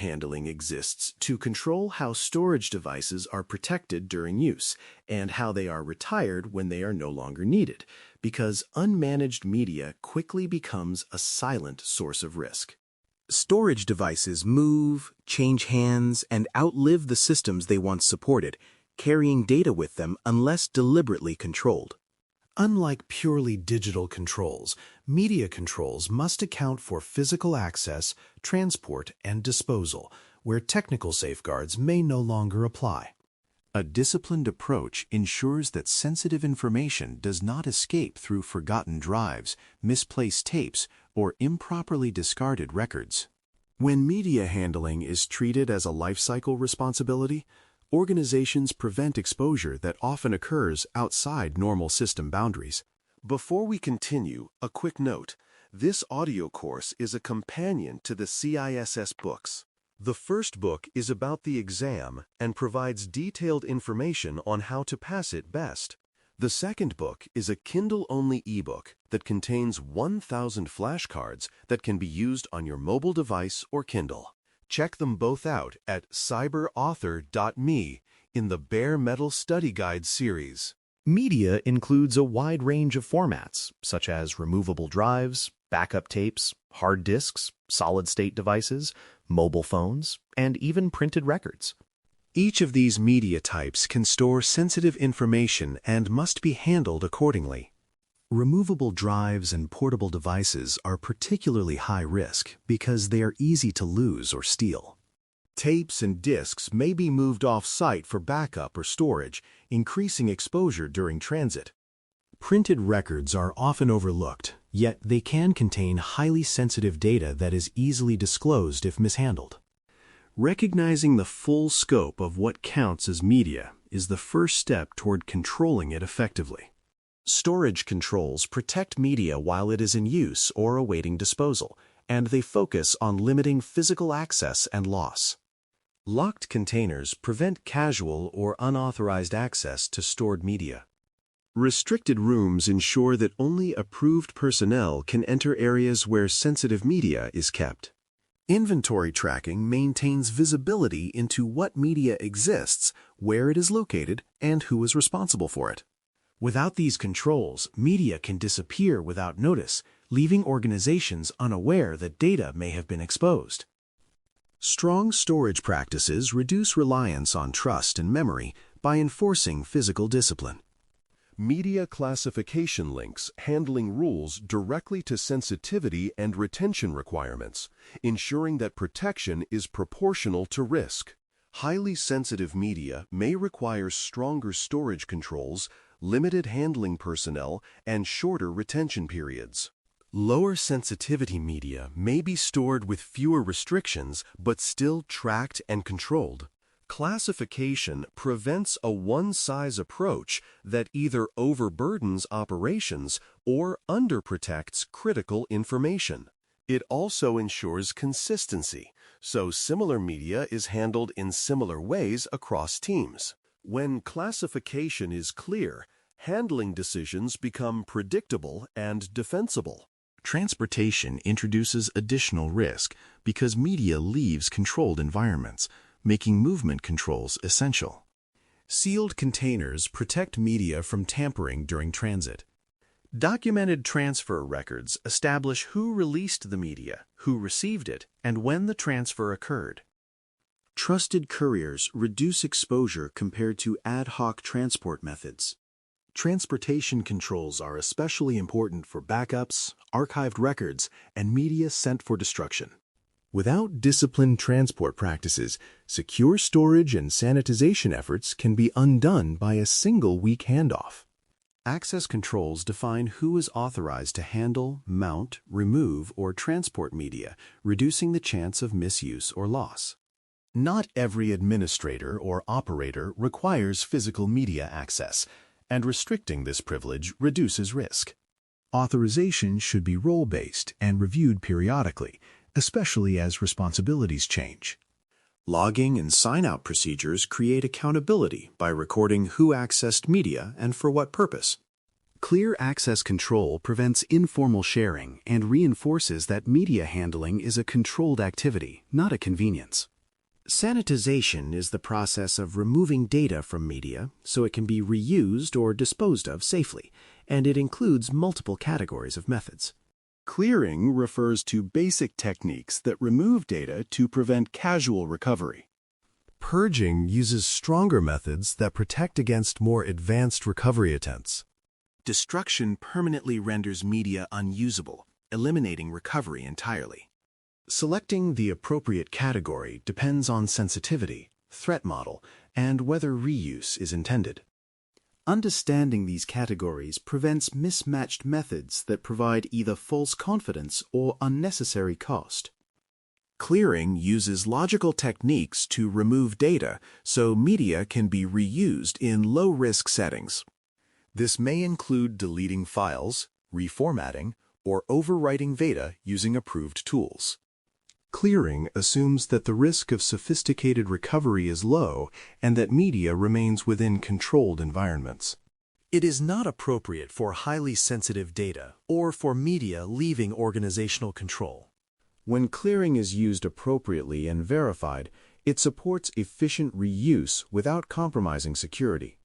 handling exists to control how storage devices are protected during use and how they are retired when they are no longer needed, because unmanaged media quickly becomes a silent source of risk. Storage devices move, change hands, and outlive the systems they once supported, carrying data with them unless deliberately controlled. Unlike purely digital controls, media controls must account for physical access, transport, and disposal, where technical safeguards may no longer apply. A disciplined approach ensures that sensitive information does not escape through forgotten drives, misplaced tapes, or improperly discarded records. When media handling is treated as a lifecycle responsibility, organizations prevent exposure that often occurs outside normal system boundaries. Before we continue, a quick note. This audio course is a companion to the CISS books. The first book is about the exam and provides detailed information on how to pass it best. The second book is a Kindle-only ebook that contains 1,000 flashcards that can be used on your mobile device or Kindle. Check them both out at cyberauthor.me in the Bare Metal Study Guide series. Media includes a wide range of formats, such as removable drives, backup tapes, hard disks, solid-state devices, mobile phones, and even printed records. Each of these media types can store sensitive information and must be handled accordingly. Removable drives and portable devices are particularly high risk because they are easy to lose or steal. Tapes and disks may be moved off-site for backup or storage, increasing exposure during transit. Printed records are often overlooked, yet they can contain highly sensitive data that is easily disclosed if mishandled. Recognizing the full scope of what counts as media is the first step toward controlling it effectively. Storage controls protect media while it is in use or awaiting disposal, and they focus on limiting physical access and loss. Locked containers prevent casual or unauthorized access to stored media. Restricted rooms ensure that only approved personnel can enter areas where sensitive media is kept. Inventory tracking maintains visibility into what media exists, where it is located, and who is responsible for it. Without these controls, media can disappear without notice, leaving organizations unaware that data may have been exposed. Strong storage practices reduce reliance on trust and memory by enforcing physical discipline. Media classification links handling rules directly to sensitivity and retention requirements, ensuring that protection is proportional to risk. Highly sensitive media may require stronger storage controls, limited handling personnel, and shorter retention periods. Lower sensitivity media may be stored with fewer restrictions but still tracked and controlled. Classification prevents a one-size approach that either overburdens operations or underprotects critical information. It also ensures consistency, so similar media is handled in similar ways across teams. When classification is clear, handling decisions become predictable and defensible. Transportation introduces additional risk because media leaves controlled environments, making movement controls essential. Sealed containers protect media from tampering during transit. Documented transfer records establish who released the media, who received it, and when the transfer occurred. Trusted couriers reduce exposure compared to ad hoc transport methods. Transportation controls are especially important for backups, archived records, and media sent for destruction. Without disciplined transport practices, secure storage and sanitization efforts can be undone by a single weak handoff. Access controls define who is authorized to handle, mount, remove, or transport media, reducing the chance of misuse or loss. Not every administrator or operator requires physical media access, and restricting this privilege reduces risk. Authorization should be role-based and reviewed periodically, especially as responsibilities change. Logging and sign-out procedures create accountability by recording who accessed media and for what purpose. Clear access control prevents informal sharing and reinforces that media handling is a controlled activity, not a convenience. Sanitization is the process of removing data from media so it can be reused or disposed of safely, and it includes multiple categories of methods. Clearing refers to basic techniques that remove data to prevent casual recovery. Purging uses stronger methods that protect against more advanced recovery attempts. Destruction permanently renders media unusable, eliminating recovery entirely. Selecting the appropriate category depends on sensitivity, threat model, and whether reuse is intended. Understanding these categories prevents mismatched methods that provide either false confidence or unnecessary cost. Clearing uses logical techniques to remove data so media can be reused in low-risk settings. This may include deleting files, reformatting, or overwriting data using approved tools. Clearing assumes that the risk of sophisticated recovery is low and that media remains within controlled environments. It is not appropriate for highly sensitive data or for media leaving organizational control. When clearing is used appropriately and verified, it supports efficient reuse without compromising security.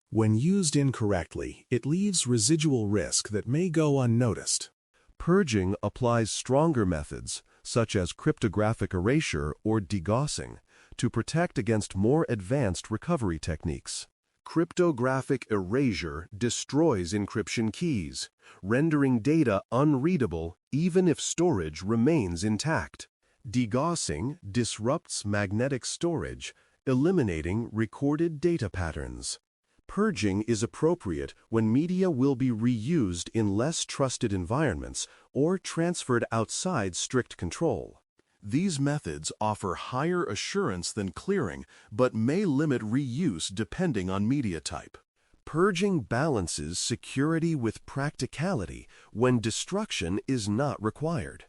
When used incorrectly, it leaves residual risk that may go unnoticed. Purging applies stronger methods, such as cryptographic erasure or degaussing, to protect against more advanced recovery techniques. Cryptographic erasure destroys encryption keys, rendering data unreadable even if storage remains intact. Degaussing disrupts magnetic storage, eliminating recorded data patterns. Purging is appropriate when media will be reused in less trusted environments or transferred outside strict control. These methods offer higher assurance than clearing, but may limit reuse depending on media type. Purging balances security with practicality when destruction is not required.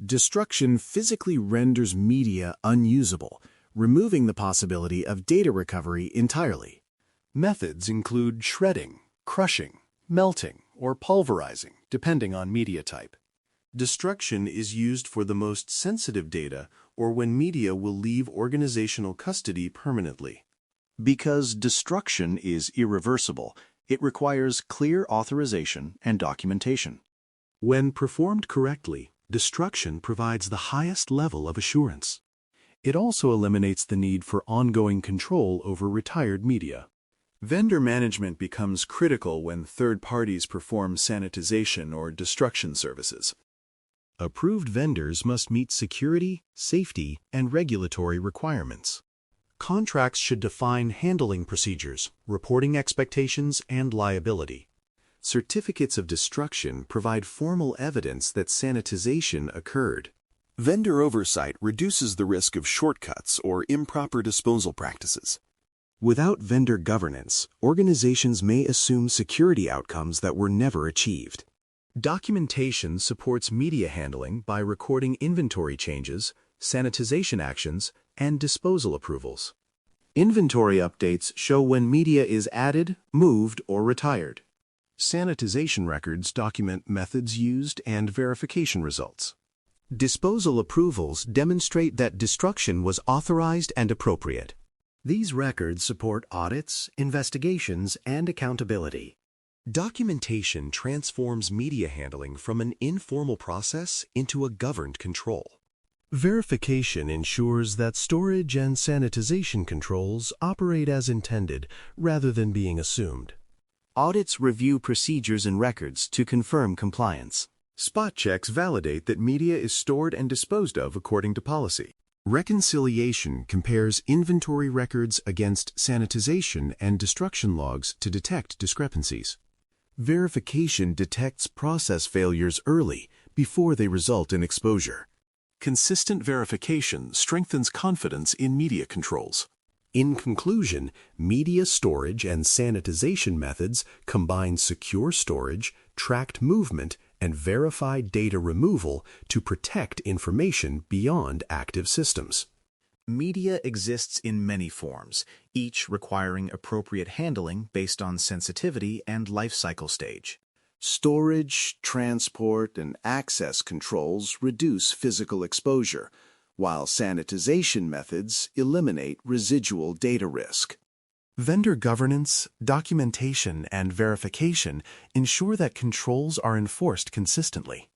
Destruction physically renders media unusable, removing the possibility of data recovery entirely. Methods include shredding, crushing, melting, or pulverizing, depending on media type. Destruction is used for the most sensitive data or when media will leave organizational custody permanently. Because destruction is irreversible, it requires clear authorization and documentation. When performed correctly, destruction provides the highest level of assurance. It also eliminates the need for ongoing control over retired media. Vendor management becomes critical when third parties perform sanitization or destruction services. Approved vendors must meet security, safety, and regulatory requirements. Contracts should define handling procedures, reporting expectations, and liability. Certificates of destruction provide formal evidence that sanitization occurred. Vendor oversight reduces the risk of shortcuts or improper disposal practices. Without vendor governance, organizations may assume security outcomes that were never achieved. Documentation supports media handling by recording inventory changes, sanitization actions, and disposal approvals. Inventory updates show when media is added, moved, or retired. Sanitization records document methods used and verification results. Disposal approvals demonstrate that destruction was authorized and appropriate. These records support audits, investigations, and accountability. Documentation transforms media handling from an informal process into a governed control. Verification ensures that storage and sanitization controls operate as intended rather than being assumed. Audits review procedures and records to confirm compliance. Spot checks validate that media is stored and disposed of according to policy. Reconciliation compares inventory records against sanitization and destruction logs to detect discrepancies. Verification detects process failures early before they result in exposure. Consistent verification strengthens confidence in media controls. In conclusion, media storage and sanitization methods combine secure storage, tracked movement, and verified data removal to protect information beyond active systems. Media exists in many forms, each requiring appropriate handling based on sensitivity and lifecycle stage. Storage, transport, and access controls reduce physical exposure, while sanitization methods eliminate residual data risk. Vendor governance, documentation, and verification ensure that controls are enforced consistently.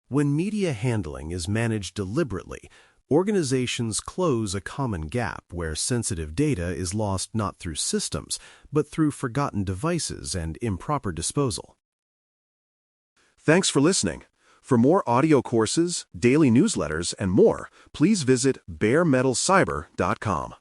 When media handling is managed deliberately, organizations close a common gap where sensitive data is lost not through systems, but through forgotten devices and improper disposal. Thanks for listening. For more audio courses, daily newsletters, and more, please visit baremetalcyber.com.